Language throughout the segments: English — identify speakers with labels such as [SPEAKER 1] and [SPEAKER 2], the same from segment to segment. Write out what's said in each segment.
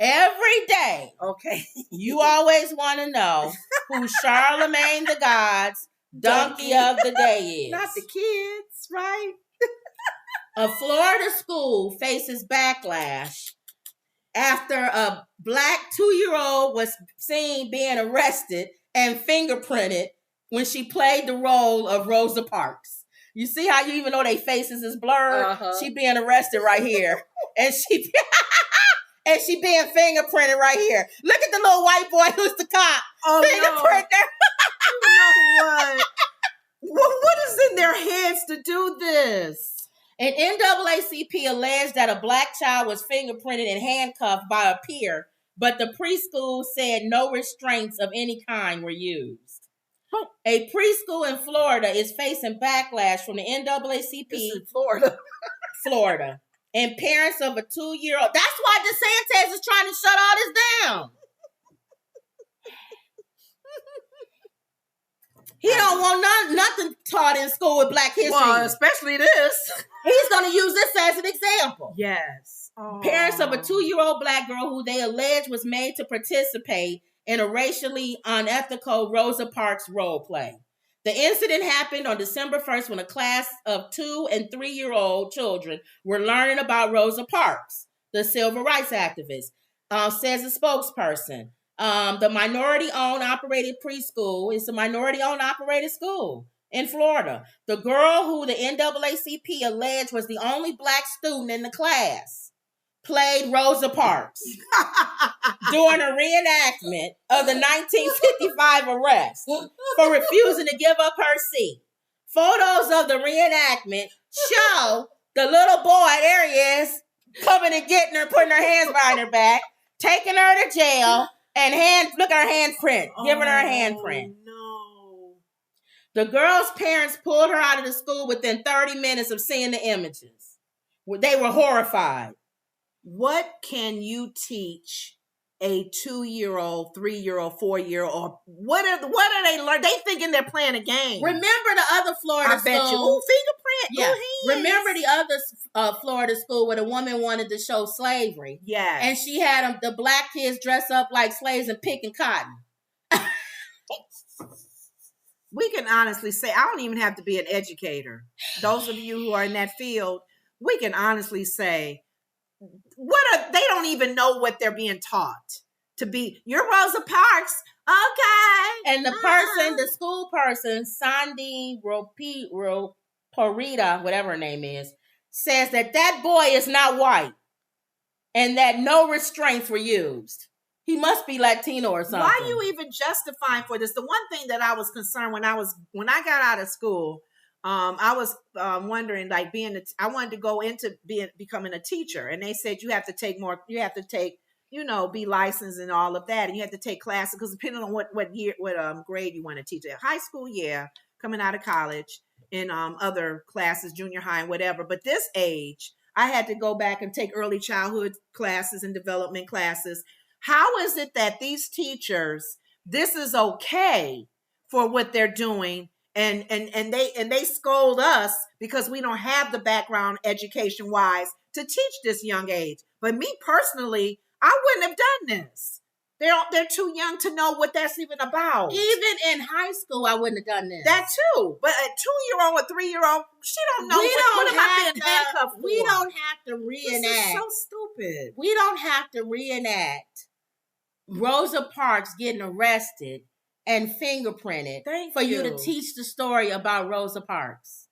[SPEAKER 1] Every day.
[SPEAKER 2] Okay.
[SPEAKER 1] You always want to know who Charlemagne the God's donkey of the day is.
[SPEAKER 2] Not the kids, right?
[SPEAKER 1] A Florida school faces backlash after a black 2-year-old was seen being arrested and fingerprinted when she played the role of Rosa Parks. You see how you even though their faces is blurred, she being arrested right here. And she being fingerprinted right here. Look at the little white boy who's the cop.
[SPEAKER 2] Oh,
[SPEAKER 1] fingerprint
[SPEAKER 2] no. You know what? What is in their heads to do this?
[SPEAKER 1] An NAACP alleged that a black child was fingerprinted and handcuffed by a peer, but the preschool said no restraints of any kind were used. A preschool in Florida is facing backlash from the NAACP.
[SPEAKER 2] This is Florida.
[SPEAKER 1] Florida. And parents of a 2-year-old. That's why DeSantis is trying to shut all this down. He don't want nothing taught in school with Black history.
[SPEAKER 2] Well, especially this.
[SPEAKER 1] He's going to use this as an example.
[SPEAKER 2] Yes.
[SPEAKER 1] Parents of a 2-year-old black girl who they allege was made to participate in a racially unethical Rosa Parks role play. The incident happened on December 1st when a class of 2- and 3-year-old children were learning about Rosa Parks, the civil rights activist, says a spokesperson. The minority-owned operated preschool is a minority-owned operated school in Florida. The girl who the NAACP alleged was the only black student in the class played Rosa Parks during a reenactment of the 1955 arrest for refusing to give up her seat. Photos of the reenactment show the little boy, there he is, coming and getting her, putting her hands behind her back, taking her to jail, and look at her handprint, giving her a handprint.
[SPEAKER 2] No.
[SPEAKER 1] The girl's parents pulled her out of the school within 30 minutes of seeing the images. They were horrified.
[SPEAKER 2] What can you teach a 2-year-old, 3-year-old, 4-year-old? What are they learning? They thinking they're playing a game.
[SPEAKER 1] Remember the other Florida school?
[SPEAKER 2] I bet you. Ooh, fingerprint.
[SPEAKER 1] Yeah.
[SPEAKER 2] Ooh, hands.
[SPEAKER 1] Remember the other Florida school where the woman wanted to show slavery?
[SPEAKER 2] Yeah.
[SPEAKER 1] And she had the black kids dress up like slaves and picking cotton.
[SPEAKER 2] We can honestly say, I don't even have to be an educator. Those of you who are in that field, we can honestly say, they don't even know what they're being taught to be. You're Rosa Parks. Okay.
[SPEAKER 1] And the school person, Sandy Parita, whatever her name is, says that boy is not white and that no restraints were used. He must be Latino or something.
[SPEAKER 2] Why are you even justifying for this? The one thing that I was concerned when I got out of school, I was wondering, like, I wanted to go into becoming a teacher, and they said you have to take, be licensed and all of that, and you have to take classes because depending on what grade you want to teach. High school, yeah, coming out of college, in other classes, junior high and whatever. But this age, I had to go back and take early childhood classes and development classes. How is it that these teachers, this is okay for what they're doing? And they scold us because we don't have the background education wise to teach this young age. But me personally, I wouldn't have done this. They're too young to know what that's even about.
[SPEAKER 1] Even in high school, I wouldn't have done this.
[SPEAKER 2] That too. But a 2-year-old or 3-year-old, she don't know what am I being handcuffed for?
[SPEAKER 1] We don't have to reenact.
[SPEAKER 2] This is so stupid.
[SPEAKER 1] We don't have to reenact Rosa Parks getting arrested and fingerprinted for you to teach the story about Rosa Parks.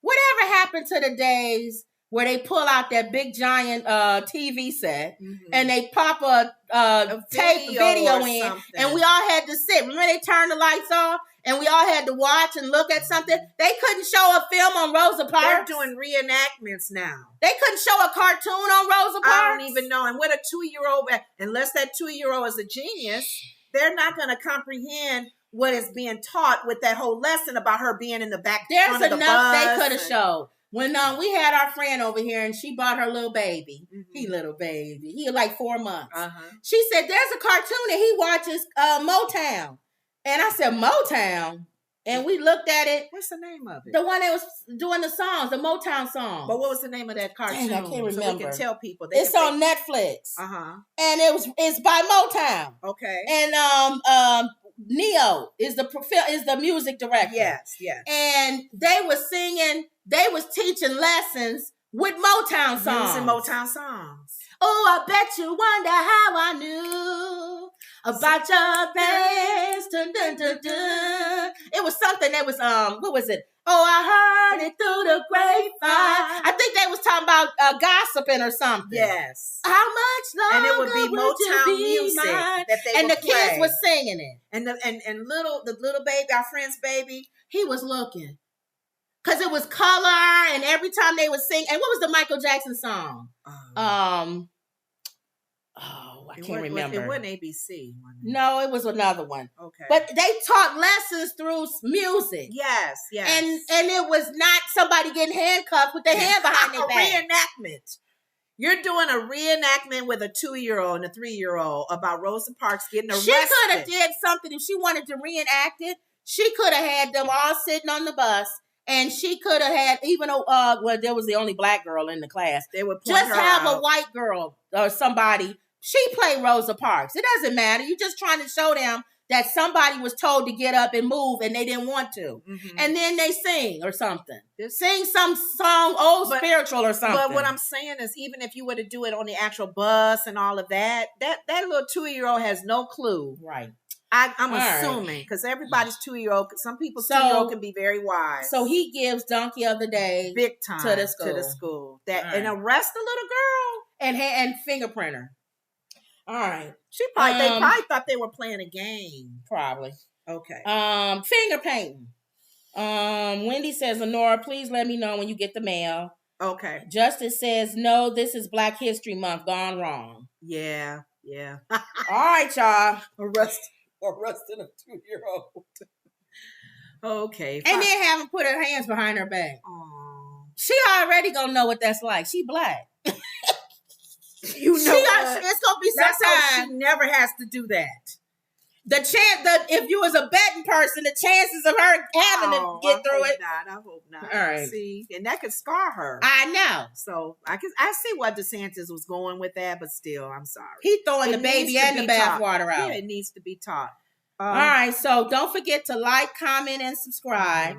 [SPEAKER 1] Whatever happened to the days where they pull out that big giant TV set and they pop a tape video in and we all had to sit. Remember they turned the lights off and we all had to watch and look at something? They couldn't show a film on Rosa Parks.
[SPEAKER 2] They're doing reenactments now.
[SPEAKER 1] They couldn't show a cartoon on Rosa Parks.
[SPEAKER 2] I don't even know. And what a 2-year-old, unless that 2-year-old is a genius, they're not going to comprehend what is being taught with that whole lesson about her being in the back.
[SPEAKER 1] There's enough they could have showed. When we had our friend over here and she bought her little baby. He was like 4 months. She said, there's a cartoon that he watches, Motown. And I said, Motown? And we looked at it.
[SPEAKER 2] What's the name of it?
[SPEAKER 1] The one that was doing the songs, the Motown songs.
[SPEAKER 2] But what was the name of that cartoon?
[SPEAKER 1] Dang, I can't remember.
[SPEAKER 2] So we can tell people.
[SPEAKER 1] It's on Netflix. And it's by Motown.
[SPEAKER 2] Okay.
[SPEAKER 1] And Neo is the music director.
[SPEAKER 2] Yes.
[SPEAKER 1] And they was singing. They was teaching lessons with Motown songs.
[SPEAKER 2] Using Motown songs.
[SPEAKER 1] Oh, I bet you wonder how I knew about your face. Dun, dun, dun, dun. It was something that was what was it? Oh, I heard it through the grapevine. I think they was talking about gossiping or something.
[SPEAKER 2] Yes.
[SPEAKER 1] How much longer?
[SPEAKER 2] And it would be Motown music that they would
[SPEAKER 1] the
[SPEAKER 2] play.
[SPEAKER 1] kids was singing it.
[SPEAKER 2] And the little baby, our friend's baby,
[SPEAKER 1] he was looking. Cause it was color, and every time they would sing, and what was the Michael Jackson song? I can't remember.
[SPEAKER 2] It wasn't ABC.
[SPEAKER 1] No, it was another one.
[SPEAKER 2] Okay,
[SPEAKER 1] but they taught lessons through music.
[SPEAKER 2] Yes,
[SPEAKER 1] and it was not somebody getting handcuffed with their hand behind their back.
[SPEAKER 2] Reenactment. You're doing a reenactment with a 2-year-old and a 3-year-old about Rosa Parks getting arrested.
[SPEAKER 1] She could have did something if she wanted to reenact it. She could have had them all sitting on the bus. And she could have had, even there was the only black girl in the class.
[SPEAKER 2] They would
[SPEAKER 1] just have a white girl or somebody. She played Rosa Parks. It doesn't matter. You're just trying to show them that somebody was told to get up and move and they didn't want to. Mm-hmm. And then they sing or something. Sing some song, spiritual or something.
[SPEAKER 2] But what I'm saying is, even if you were to do it on the actual bus and all of that, that little 2-year-old has no clue.
[SPEAKER 1] Right.
[SPEAKER 2] I'm assuming, because everybody's 2-year-old. Some people's 2-year-old can be very wise.
[SPEAKER 1] So he gives Donkey of the Day
[SPEAKER 2] big time
[SPEAKER 1] to the school.
[SPEAKER 2] And arrest the little girl
[SPEAKER 1] and fingerprint her. All right.
[SPEAKER 2] They probably thought they were playing a game.
[SPEAKER 1] Probably.
[SPEAKER 2] Okay.
[SPEAKER 1] Finger painting. Wendy says, Lenora, please let me know when you get the mail.
[SPEAKER 2] Okay.
[SPEAKER 1] Justice says, no, this is Black History Month gone wrong.
[SPEAKER 2] Yeah.
[SPEAKER 1] All right, y'all.
[SPEAKER 2] Arresting a 2-year-old. Okay.
[SPEAKER 1] Fine. And then have him put her hands behind her back.
[SPEAKER 2] Aww.
[SPEAKER 1] She already gonna know what that's like. She black.
[SPEAKER 2] It's gonna be sometime. She never has to do that.
[SPEAKER 1] If you was a betting person, the chances of her having to get through it.
[SPEAKER 2] I hope not.
[SPEAKER 1] All right.
[SPEAKER 2] See, and that could scar her.
[SPEAKER 1] I know.
[SPEAKER 2] So I see what DeSantis was going with that, but still, I'm sorry.
[SPEAKER 1] He throwing the baby and the bathwater out.
[SPEAKER 2] Yeah, it needs to be taught.
[SPEAKER 1] All right. So don't forget to like, comment, and subscribe.